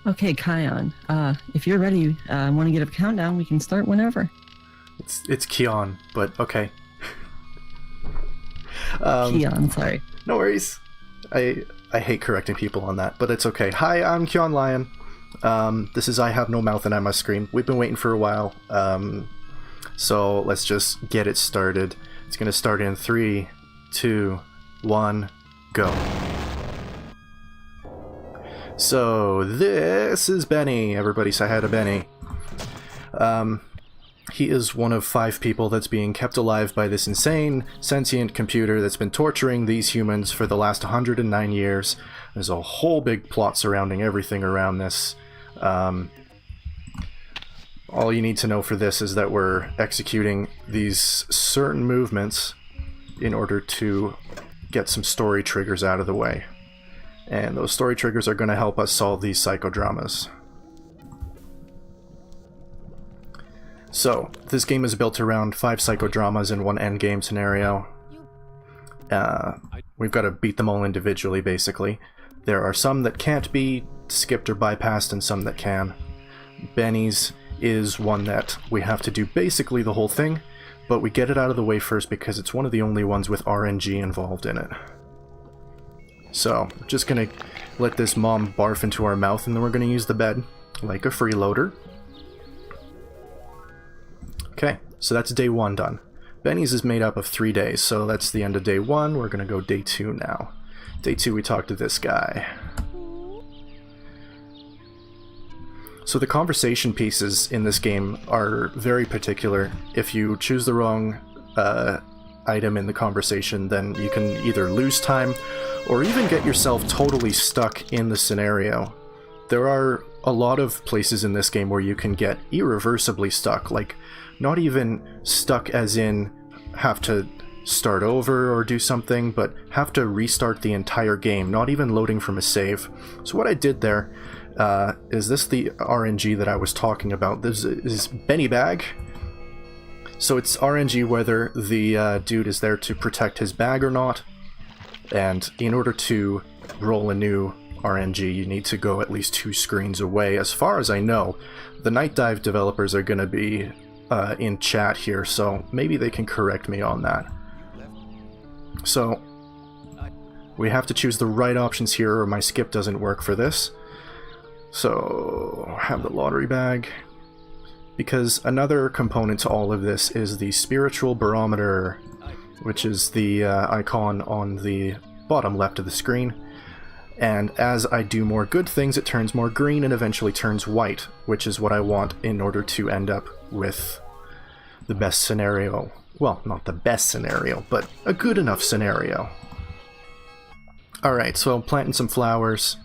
Okay, Kion. If you're ready, want to get a countdown, we can start whenever. It's Keon, but okay. Keon, sorry. No worries. I hate correcting people on that, but it's okay. Hi, I'm Kyonlion. This is I Have No Mouth and I Must Scream. We've been waiting for a while, so let's just get it started. It's gonna start in 3, 2, 1, go. So this is Benny. Everybody say hi to Benny. He is one of 5 people that's being kept alive by this insane, sentient computer that's been torturing these humans for the last 109 years. There's a whole big plot surrounding everything around this. All you need to know for this is that we're executing these certain movements in order to get some story triggers out of the way. And those story triggers are going to help us solve these psychodramas. So, this game is built around 5 psychodramas in one endgame scenario. We've got to beat them all individually, basically. There are some that can't be skipped or bypassed and some that can. Benny's is one that we have to do basically the whole thing, but we get it out of the way first because it's one of the only ones with RNG involved in it. So, just gonna let this mom barf into our mouth and then we're gonna use the bed like a freeloader. Okay, so that's day 1 done. Benny's is made up of 3 days, so that's the end of day 1. We're gonna go day 2 now. Day 2 we talk to this guy. So the conversation pieces in this game are very particular. If you choose the wrong item in the conversation, then you can either lose time or even get yourself totally stuck in the scenario. There are a lot of places in this game where you can get irreversibly stuck, like not even stuck as in have to start over or do something, but have to restart the entire game, not even loading from a save. So what I did there is this the RNG that I was talking about. This is Benny Bag. So it's RNG whether the dude is there to protect his bag or not. And in order to roll a new RNG, you need to go at least 2 screens away. As far as I know, the Night Dive developers are going to be in chat here, so maybe they can correct me on that. So, we have to choose the right options here or my skip doesn't work for this. So, have the lottery bag. Because another component to all of this is the spiritual barometer, which is the icon on the bottom left of the screen. And as I do more good things, it turns more green and eventually turns white, which is what I want in order to end up with the best scenario. Well, not the best scenario, but a good enough scenario. Alright, so I'm planting some flowers,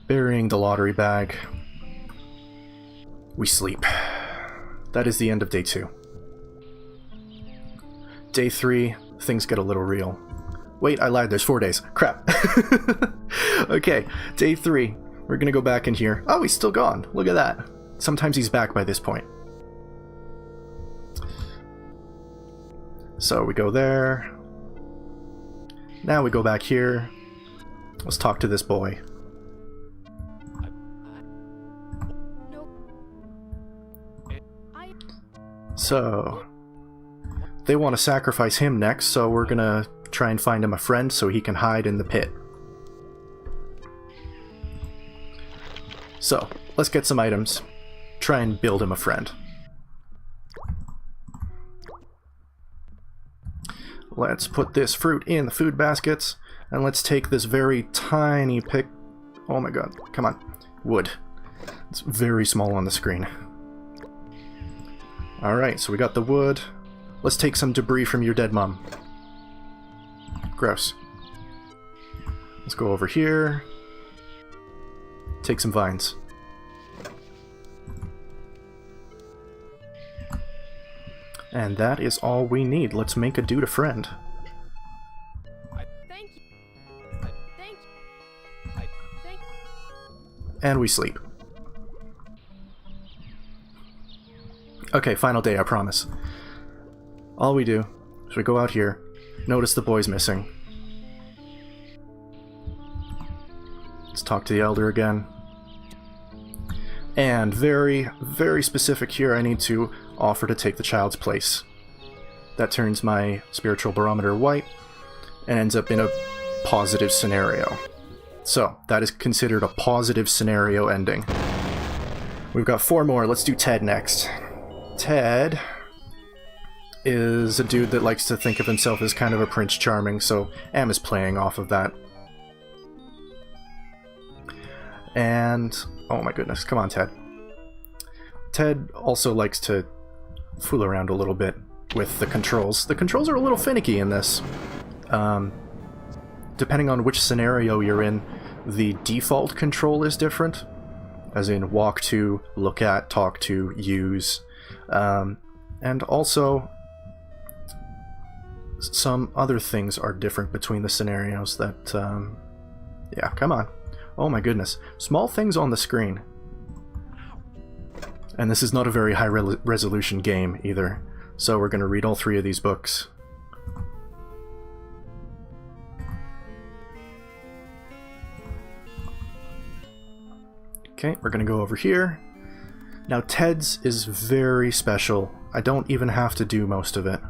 burying the lottery bag. We sleep. That is the end of day 2. Day 3, things get a little real. Wait, I lied, there's 4 days. Crap. Okay, day 3. We're gonna go back in here. Oh, he's still gone. Look at that. Sometimes he's back by this point. So we go there. Now we go back here. Let's talk to this boy. So, they want to sacrifice him next, so we're gonna try and find him a friend so he can hide in the pit. So, let's get some items. Try and build him a friend. Let's put this fruit in the food baskets, and let's take this very tiny pick. Oh my god, come on. Wood. It's very small on the screen. Alright, so we got the wood. Let's take some debris from your dead mom. Gross. Let's go over here. Take some vines. And that is all we need. Let's make a dude a friend. Thank you. Thank you. And we sleep. Okay, final day, I promise. All we do is we go out here, notice the boy's missing. Let's talk to the elder again. And very, very specific here, I need to offer to take the child's place. That turns my spiritual barometer white and ends up in a positive scenario. So, that is considered a positive scenario ending. We've got 4 more. Let's do Ted next. Ted is a dude that likes to think of himself as kind of a Prince Charming, so Am is playing off of that. And... oh my goodness, come on, Ted. Ted also likes to fool around a little bit with the controls. The controls are a little finicky in this. Depending on which scenario you're in, the default control is different. As in walk to, look at, talk to, use. And also, some other things are different between the scenarios that... yeah, come on. Oh my goodness. Small things on the screen. And this is not a very high resolution game either. So we're going to read all 3 of these books. Okay, we're going to go over here. Now Ted's is very special. I don't even have to do most of it.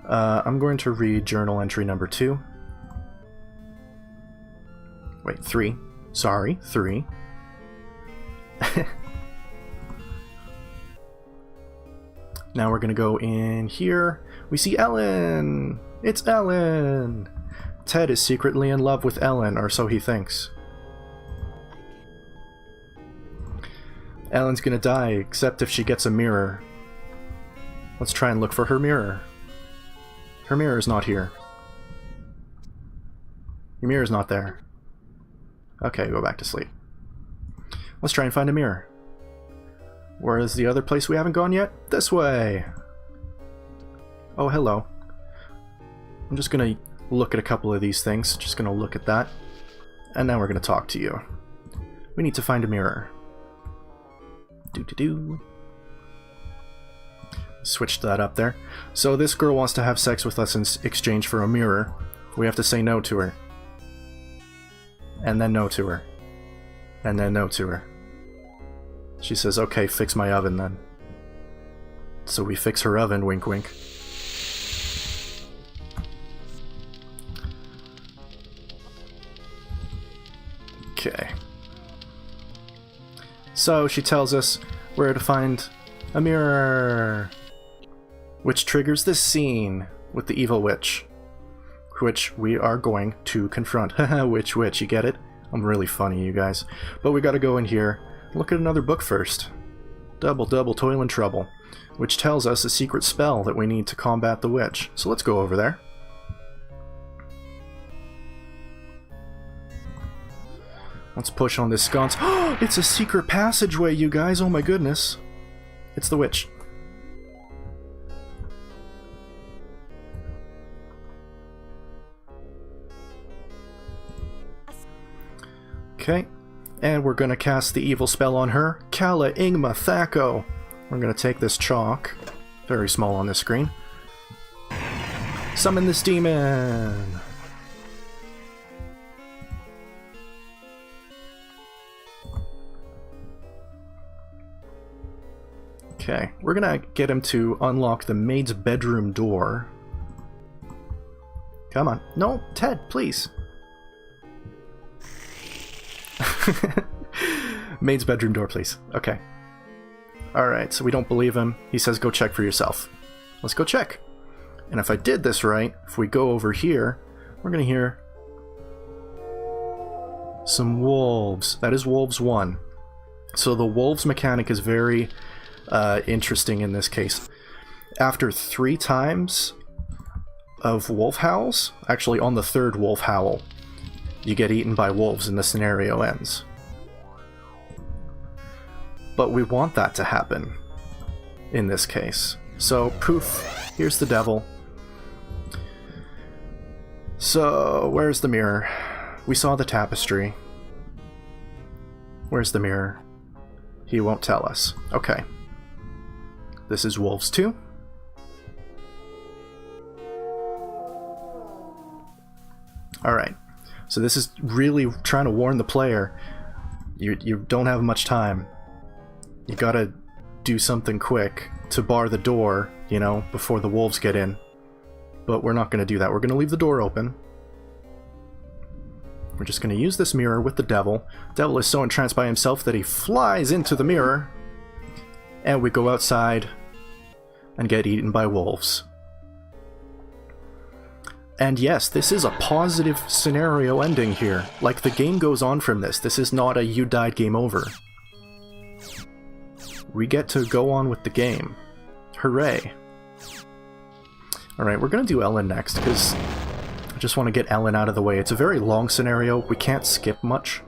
I'm going to read journal entry number 2. Wait, 3. Sorry, 3. Now we're gonna go in here. We see Ellen! It's Ellen! Ted is secretly in love with Ellen, or so he thinks. Ellen's gonna die, except if she gets a mirror. Let's try and look for her mirror. Her mirror is not here. Your mirror is not there. Okay, go back to sleep. Let's try and find a mirror. Where is the other place we haven't gone yet? This way! Oh, hello. I'm just gonna look at a couple of these things. Just gonna look at that. And now we're gonna talk to you. We need to find a mirror. Do-do-do. Switched that up there. So this girl wants to have sex with us in exchange for a mirror. We have to say no to her. And then no to her. And then no to her. She says, okay, fix my oven then. So we fix her oven, wink wink. Okay. So she tells us where to find a mirror. Which triggers this scene with the evil witch. Which we are going to confront. Haha, which witch, you get it? I'm really funny, you guys. But we gotta go in here. Look at another book first. Double Toil and Trouble, which tells us a secret spell that we need to combat the witch. So let's go over there. Let's push on this sconce. Oh, it's a secret passageway, you guys! Oh my goodness. It's the witch. Okay. And we're going to cast the evil spell on her. Kala Ingma Thako. We're going to take this chalk. Very small on this screen. Summon this demon! Okay, we're going to get him to unlock the maid's bedroom door. Come on. No, Ted, please. Maid's bedroom door, please. Okay. Alright, so we don't believe him. He says go check for yourself. Let's go check. And if I did this right, if we go over here, we're gonna hear some wolves. That is wolves 1. So the wolves mechanic is very interesting in this case. After 3 times of wolf howls, actually on the 3rd wolf howl, you get eaten by wolves and the scenario ends. But we want that to happen in this case. So, poof, here's the devil. So, where's the mirror? We saw the tapestry. Where's the mirror? He won't tell us. Okay. This is Wolves 2. Alright. So this is really trying to warn the player. You don't have much time. You gotta do something quick to bar the door, you know, before the wolves get in. But we're not gonna do that. We're gonna leave the door open. We're just gonna use this mirror with the devil. Devil is so entranced by himself that he flies into the mirror. And we go outside and get eaten by wolves. And yes, this is a positive scenario ending here. Like, the game goes on from this. This is not a you died, game over. We get to go on with the game. Hooray. Alright, we're gonna do Ellen next, because I just want to get Ellen out of the way. It's a very long scenario. We can't skip much.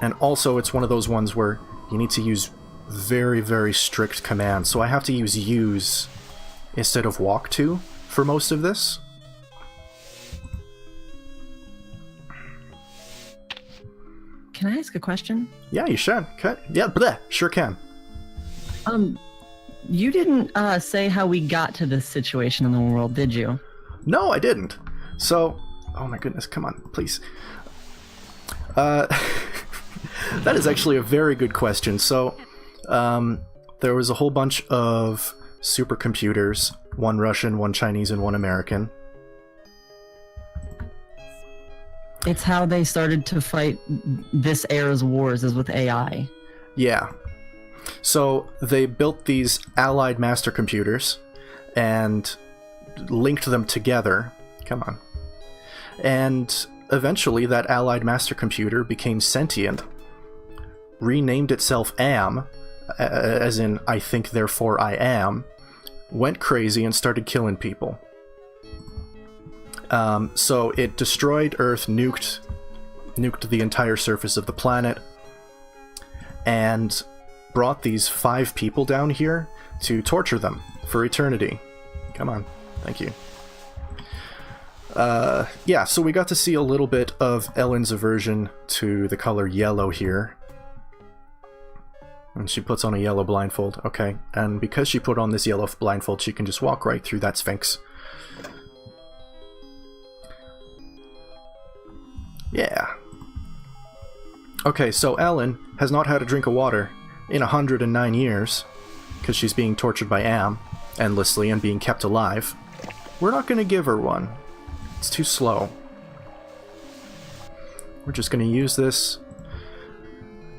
And also, it's one of those ones where you need to use very, very strict commands. So I have to use use instead of walk to for most of this. Can I ask a question? Yeah, you should. Yeah, bleh, sure can. You didn't say how we got to this situation in the world, did you? No, I didn't. So, oh my goodness, come on, please. That is actually a very good question. So, there was a whole bunch of supercomputers, one Russian, one Chinese, and one American. It's how they started to fight this era's wars, is with AI. Yeah. So they built these allied master computers and linked them together. Come on. And eventually that allied master computer became sentient, renamed itself Am, as in I think therefore I am, went crazy and started killing people. So it destroyed Earth, nuked the entire surface of the planet, and brought these 5 people down here to torture them for eternity. Come on, thank you. Yeah, so we got to see a little bit of Ellen's aversion to the color yellow here. And she puts on a yellow blindfold, okay. And because she put on this yellow blindfold, she can just walk right through that Sphinx. Yeah. Okay, so Ellen has not had a drink of water in 109 years, because she's being tortured by Am endlessly and being kept alive. We're not going to give her one. It's too slow. We're just going to use this,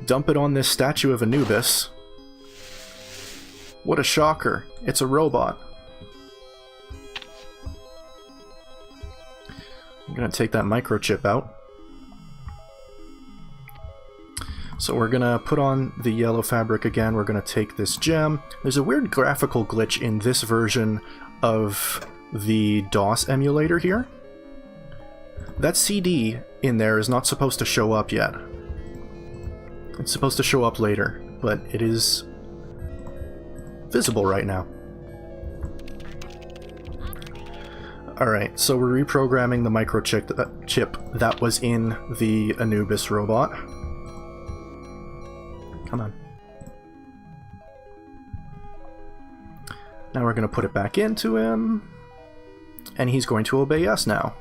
dump it on this statue of Anubis. What a shocker. It's a robot. I'm going to take that microchip out. So we're gonna put on the yellow fabric again, we're gonna take this gem. There's a weird graphical glitch in this version of the DOS emulator here. That CD in there is not supposed to show up yet. It's supposed to show up later, but it is visible right now. Alright, so we're reprogramming the microchip that was in the Anubis robot. Come on. Now we're going to put it back into him, and he's going to obey us now.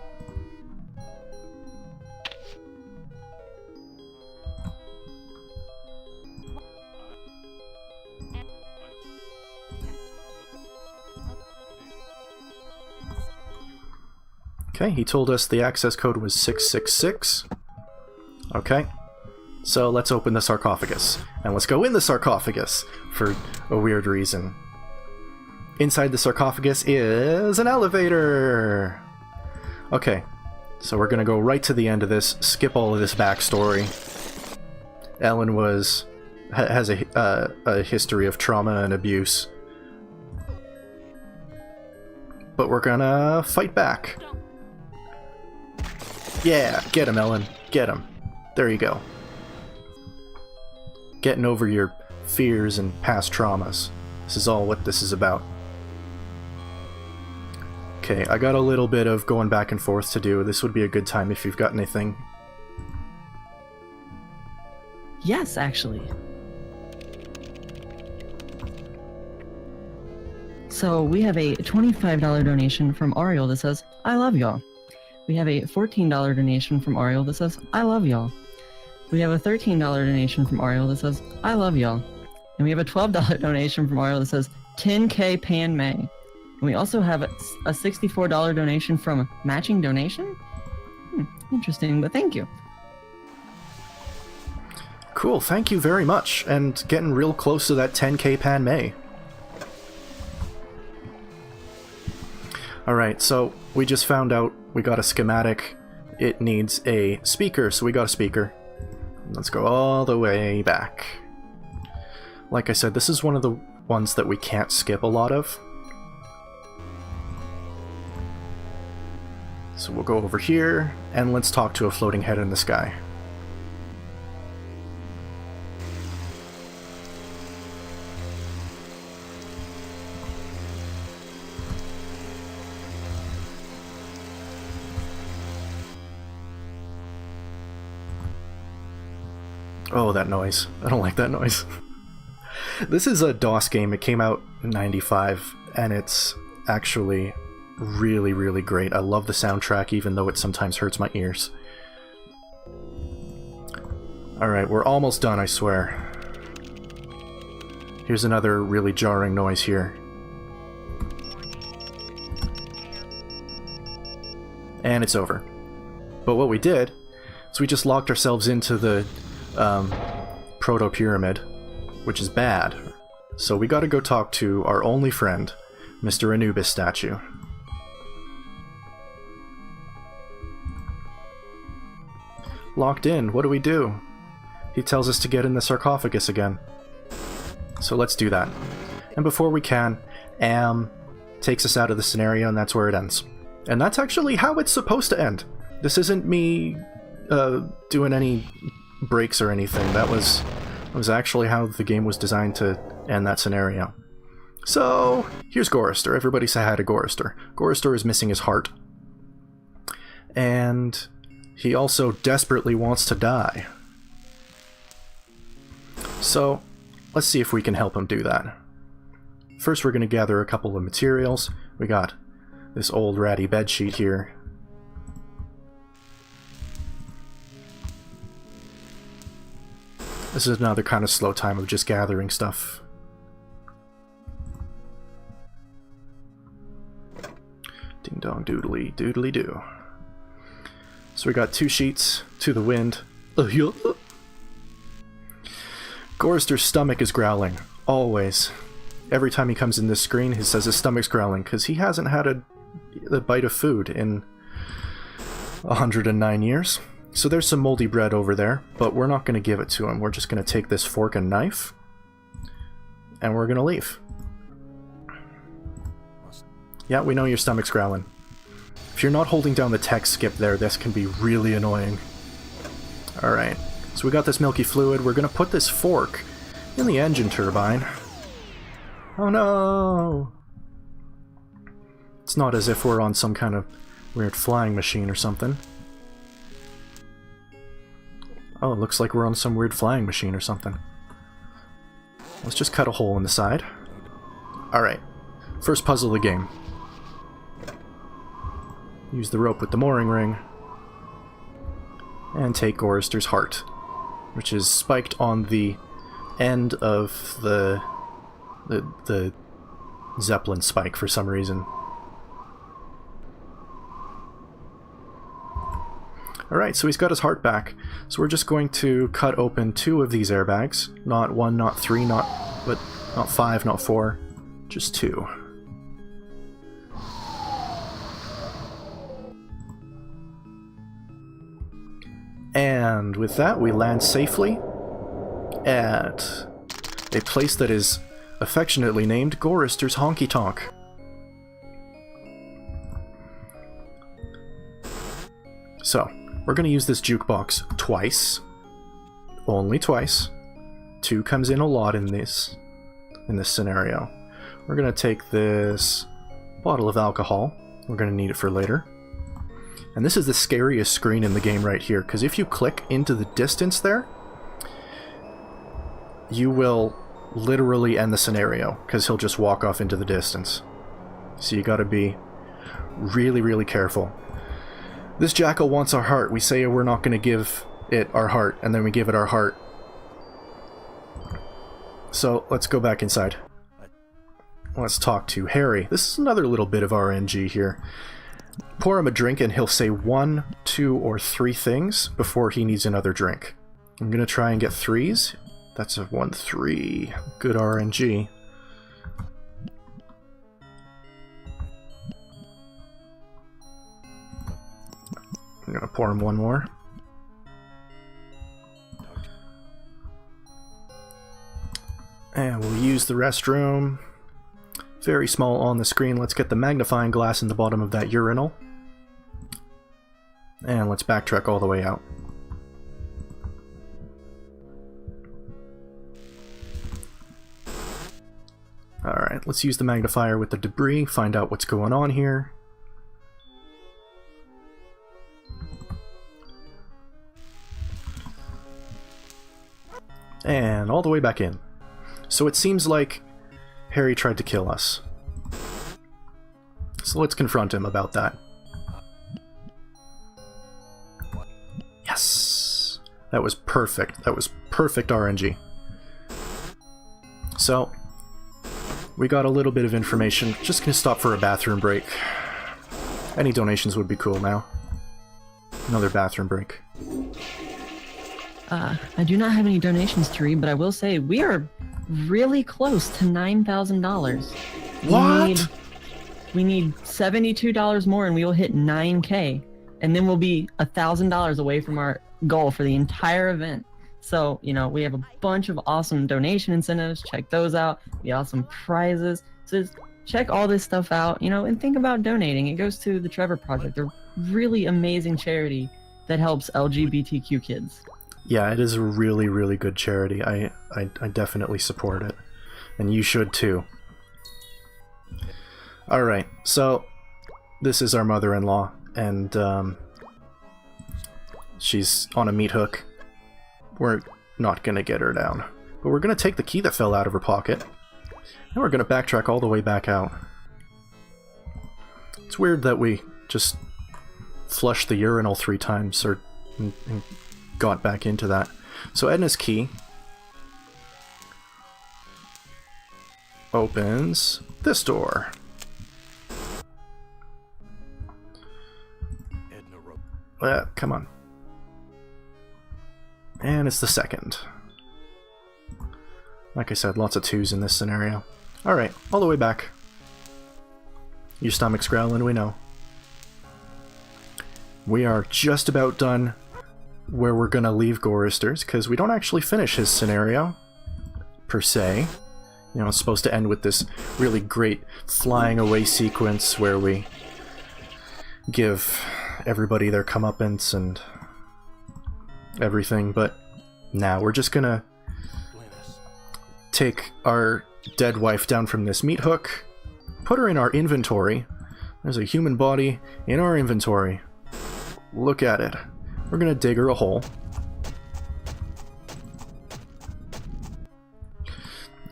Okay, he told us the access code was 666. Okay. So let's open the sarcophagus, and let's go in the sarcophagus for a weird reason. Inside the sarcophagus is an elevator! Okay, so we're gonna go right to the end of this, skip all of this backstory. Ellen has a history of trauma and abuse. But we're gonna fight back. Yeah, get him, Ellen, get him. There you go. Getting over your fears and past traumas. This is all what this is about. Okay, I got a little bit of going back and forth to do. This would be a good time if you've got anything. Yes, actually. So we have a $25 donation from Ariel that says, I love y'all. We have a $14 donation from Ariel that says, I love y'all. We have a $13 donation from Ariel that says, I love y'all. And we have a $12 donation from Ariel that says, 10K Pan May. And we also have a $64 donation from Matching Donation? Interesting, but thank you. Cool, thank you very much, and getting real close to that 10K Pan May. Alright, so we just found out we got a schematic. It needs a speaker, so we got a speaker. Let's go all the way back. Like I said, this is one of the ones that we can't skip a lot of. So we'll go over here, and let's talk to a floating head in the sky. Oh, that noise. I don't like that noise. This is a DOS game. It came out in '95, and it's actually really, really great. I love the soundtrack, even though it sometimes hurts my ears. Alright, we're almost done, I swear. Here's another really jarring noise here. And it's over. But what we did is we just locked ourselves into the proto-pyramid, which is bad. So we gotta go talk to our only friend, Mr. Anubis statue. Locked in, what do we do? He tells us to get in the sarcophagus again. So let's do that. And before we can, Am takes us out of the scenario, and that's where it ends. And that's actually how it's supposed to end. This isn't me doing any breaks or anything. That was actually how the game was designed to end that scenario. So, here's Gorister. Everybody say hi to Gorister. Gorister is missing his heart. And he also desperately wants to die. So, let's see if we can help him do that. First, we're going to gather a couple of materials. We got this old ratty bedsheet here. This is another kind of slow time of just gathering stuff. Ding dong doodly doodly doo. So we got 2 sheets to the wind. Gorister's stomach is growling. Always. Every time he comes in this screen, he says his stomach's growling, because he hasn't had a bite of food in 109 years. So there's some moldy bread over there, but we're not going to give it to him. We're just going to take this fork and knife, and we're going to leave. Yeah, we know your stomach's growling. If you're not holding down the text skip there, this can be really annoying. Alright, so we got this milky fluid. We're going to put this fork in the engine turbine. Oh no! It's not as if we're on some kind of weird flying machine or something. Oh, it looks like we're on some weird flying machine or something. Let's just cut a hole in the side. Alright, first puzzle of the game. Use the rope with the mooring ring. And take Gorister's heart, which is spiked on the end of the Zeppelin spike for some reason. Alright, so he's got his heart back. So we're just going to cut open 2 of these airbags. Not 1, not 3, not 5, not 4. Just 2. And with that, we land safely at a place that is affectionately named Gorister's Honky Tonk. So, we're going to use this jukebox twice. Only twice. 2 comes in a lot in this scenario. We're going to take this bottle of alcohol. We're going to need it for later. And this is the scariest screen in the game right here, because if you click into the distance there, you will literally end the scenario, because he'll just walk off into the distance. So you gotta be really, really careful. This jackal wants our heart. We say we're not going to give it our heart, and then we give it our heart. So let's go back inside. Let's talk to Harry. This is another little bit of RNG here. Pour him a drink and he'll say 1, 2, or 3 things before he needs another drink. I'm gonna try and get 3s. That's a 1, 3. Good RNG. I'm gonna pour him 1 more. And we'll use the restroom. Very small on the screen. Let's get the magnifying glass in the bottom of that urinal. And let's backtrack all the way out. Alright, let's use the magnifier with the debris, find out what's going on here. And all the way back in. So it seems like Harry tried to kill us. So let's confront him about that. Yes! That was perfect. That was perfect RNG. So, we got a little bit of information. Just gonna stop for a bathroom break. Any donations would be cool now. Another bathroom break. I do not have any donations to read, but I will say we are really close to $9,000. What? We need $72 more and we will hit 9K. And then we'll be $1,000 away from our goal for the entire event. So, you know, we have a bunch of awesome donation incentives. Check those out. We have awesome prizes. So just check all this stuff out, you know, and think about donating. It goes to the Trevor Project, a really amazing charity that helps LGBTQ kids. Yeah, it is a really, really good charity. I definitely support it. And you should too. Alright, so this is our mother-in-law, and she's on a meat hook. We're not gonna get her down. But we're gonna take the key that fell out of her pocket, and we're gonna backtrack all the way back out. It's weird that we just flushed the urinal 3 times, or and got back into that. So Edna's key opens this door. Come on. And it's the second. Like I said, lots of 2s in this scenario. Alright, all the way back. Your stomach's growling, we know. We are just about done where we're gonna leave Goristers, because we don't actually finish his scenario, per se. You know, it's supposed to end with this really great flying away sequence where we give everybody their comeuppance and everything, but now we're just gonna take our dead wife down from this meat hook, put her in our inventory. There's a human body in our inventory. Look at it. We're gonna dig her a hole.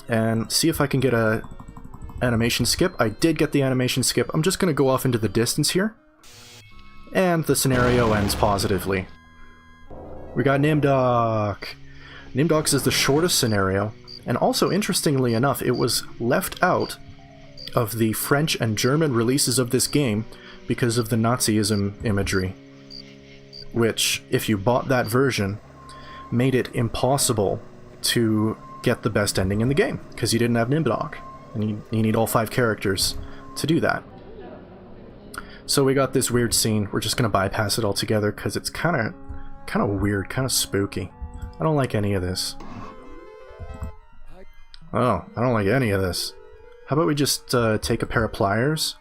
And see if I can get a animation skip. I did get the animation skip. I'm just gonna go off into the distance here. And the scenario ends positively. We got Nimdok. Nimdok's is the shortest scenario, and also interestingly enough, it was left out of the French and German releases of this game because of the Nazism imagery, which, if you bought that version, made it impossible to get the best ending in the game, because you didn't have Nimdok, and you need all 5 characters to do that. So we got this weird scene. We're just gonna bypass it altogether because it's kind of weird, kind of spooky. I don't like any of this. Oh, I don't like any of this. How about we just take a pair of pliers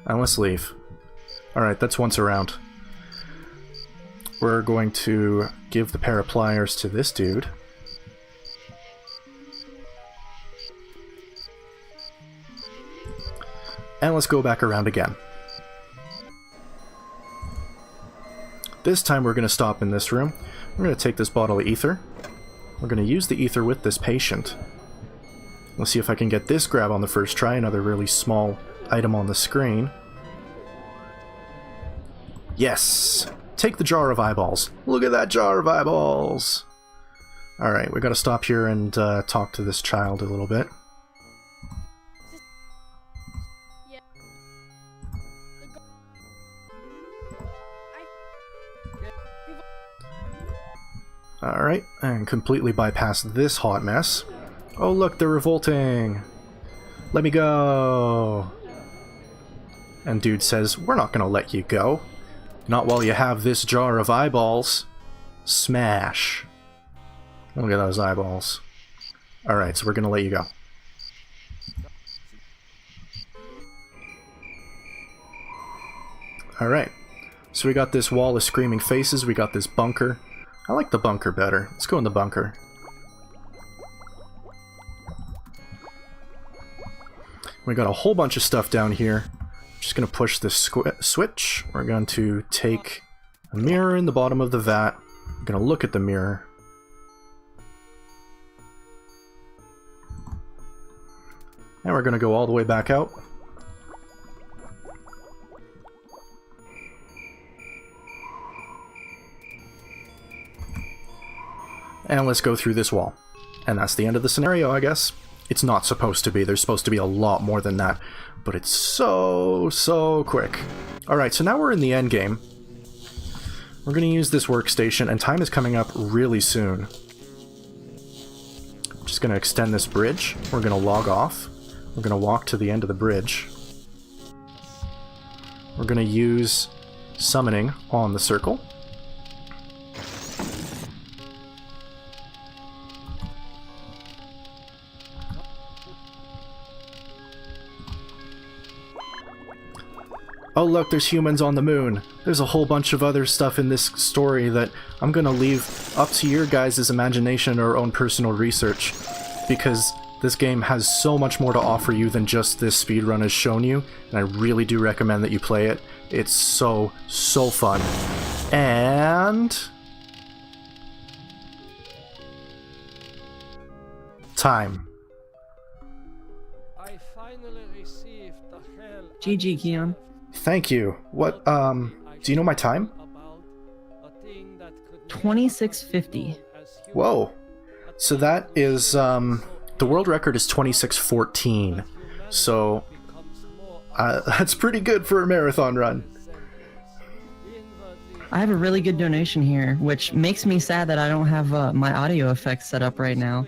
and let's leave. Alright, that's once around. We're going to give the pair of pliers to this dude. And let's go back around again. This time we're going to stop in this room. We're going to take this bottle of ether. We're going to use the ether with this patient. Let's see if I can get this grab on the first try, another really small item on the screen. Yes! Take the jar of eyeballs. Look at that jar of eyeballs! Alright, we gotta stop here and talk to this child a little bit. Yeah. Alright, and completely bypass this hot mess. Oh look, they're revolting! Let me go! And dude says, we're not gonna let you go. Not while you have this jar of eyeballs. Smash. Look at those eyeballs. Alright, so we're gonna let you go. Alright, so we got this wall of screaming faces, we got this bunker. I like the bunker better. Let's go in the bunker. We got a whole bunch of stuff down here. Just gonna push this switch. We're going to take a mirror in the bottom of the vat. I'm gonna look at the mirror. And we're gonna go all the way back out. And let's go through this wall. And that's the end of the scenario, I guess. It's not supposed to be. There's supposed to be a lot more than that. But it's so quick. Alright, so now we're in the end game. We're going to use this workstation, and time is coming up really soon. I'm just going to extend this bridge. We're going to log off. We're going to walk to the end of the bridge. We're going to use summoning on the circle. Oh look, there's humans on the moon. There's a whole bunch of other stuff in this story that I'm gonna leave up to your guys' imagination or own personal research. Because this game has so much more to offer you than just this speedrun has shown you, and I really do recommend that you play it. It's so fun. And... time. I finally received the hell GG, Keon. Thank you. What, do you know my time? 2650. Whoa. So that is, the world record is 2614. So, that's pretty good for a marathon run. I have a really good donation here, which makes me sad that I don't have my audio effects set up right now.